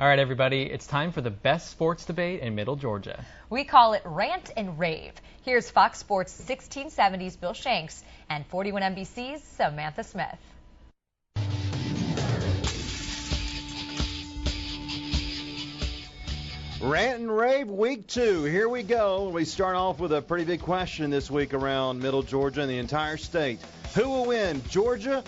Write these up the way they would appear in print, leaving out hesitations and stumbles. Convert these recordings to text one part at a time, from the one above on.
All right, everybody, it's time for the best sports debate in Middle Georgia. We call it Rant and Rave. Here's Fox Sports 1670's Bill Shanks and 41 NBC's Samantha Smith. Rant and Rave Week 2. Here we go. We start off with a pretty big question this week around Middle Georgia and the entire state. Who will win, Georgia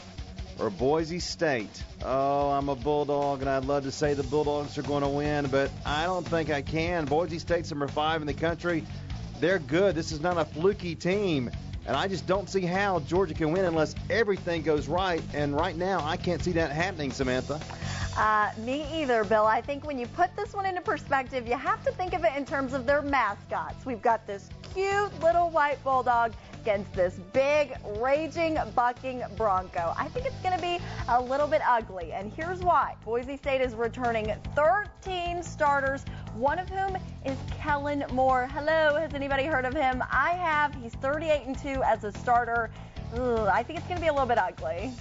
or Boise State? Oh, I'm a Bulldog, and I'd love to say the Bulldogs are going to win, but I don't think I can. Boise State's number 5 in the country. They're good. This is not a fluky team, and I just don't see how Georgia can win unless everything goes right, and right now I can't see that happening, Samantha. Me either, Bill. I think when you put this one into perspective, you have to think of it in terms of their mascots. We've got this cute little white bulldog against this big, raging, bucking bronco. I think it's going to be a little bit ugly, and here's why. Boise State is returning 13 starters, one of whom is Kellen Moore. Hello, has anybody heard of him? I have. He's 38-2 as a starter. I think it's going to be a little bit ugly.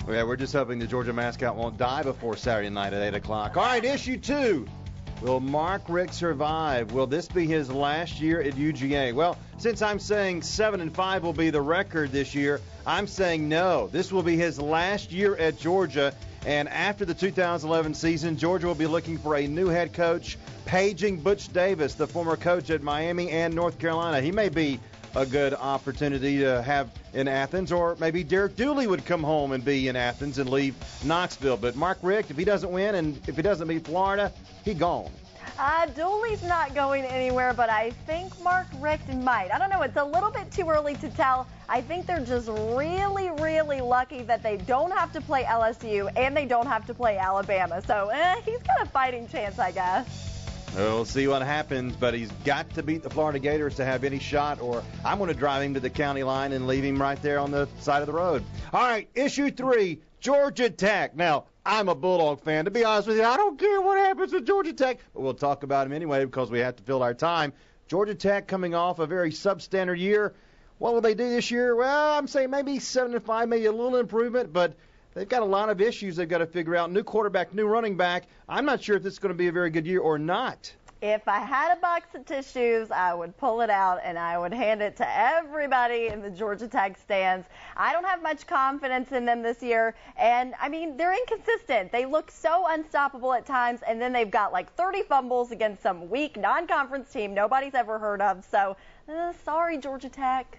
Yeah, we're just hoping the Georgia mascot won't die before Saturday night at 8 o'clock. All right, issue 2. Will Mark Richt survive? Will this be his last year at UGA? Well, since I'm saying 7-5 will be the record this year, I'm saying no. This will be his last year at Georgia. And after the 2011 season, Georgia will be looking for a new head coach, paging Butch Davis, the former coach at Miami and North Carolina. He may be a good opportunity to have in Athens, or maybe Derek Dooley would come home and be in Athens and leave Knoxville. But Mark Richt, if he doesn't win and if he doesn't beat Florida, he gone. Dooley's not going anywhere, but I think Mark Richt might. I don't know. It's a little bit too early to tell. I think they're just really, really lucky that they don't have to play LSU and they don't have to play Alabama. So he's got a fighting chance, I guess. We'll see what happens, but he's got to beat the Florida Gators to have any shot, or I'm going to drive him to the county line and leave him right there on the side of the road. All right, issue 3, Georgia Tech. Now, I'm a Bulldog fan. To be honest with you, I don't care what happens with Georgia Tech, but we'll talk about him anyway because we have to fill our time. Georgia Tech coming off a very substandard year. What will they do this year? Well, I'm saying maybe 7-5, maybe a little improvement, but they've got a lot of issues they've got to figure out. New quarterback, new running back. I'm not sure if this is going to be a very good year or not. If I had a box of tissues, I would pull it out and I would hand it to everybody in the Georgia Tech stands. I don't have much confidence in them this year. And, I mean, they're inconsistent. They look so unstoppable at times, and then they've got like 30 fumbles against some weak non-conference team nobody's ever heard of. So, sorry, Georgia Tech.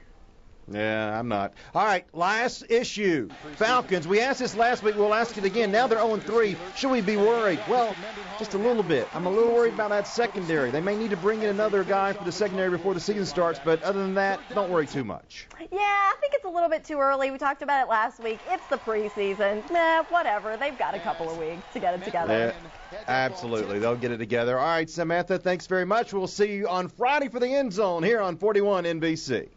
Yeah, I'm not. All right, last issue. Falcons. We asked this last week. We'll ask it again. Now they're 0-3. Should we be worried? Well, just a little bit. I'm a little worried about that secondary. They may need to bring in another guy for the secondary before the season starts, but other than that, don't worry too much. Yeah, I think it's a little bit too early. We talked about it last week. It's the preseason. Whatever. They've got a couple of weeks to get it together. Yeah, absolutely. They'll get it together. All right, Samantha, thanks very much. We'll see you on Friday for the End Zone here on 41 NBC.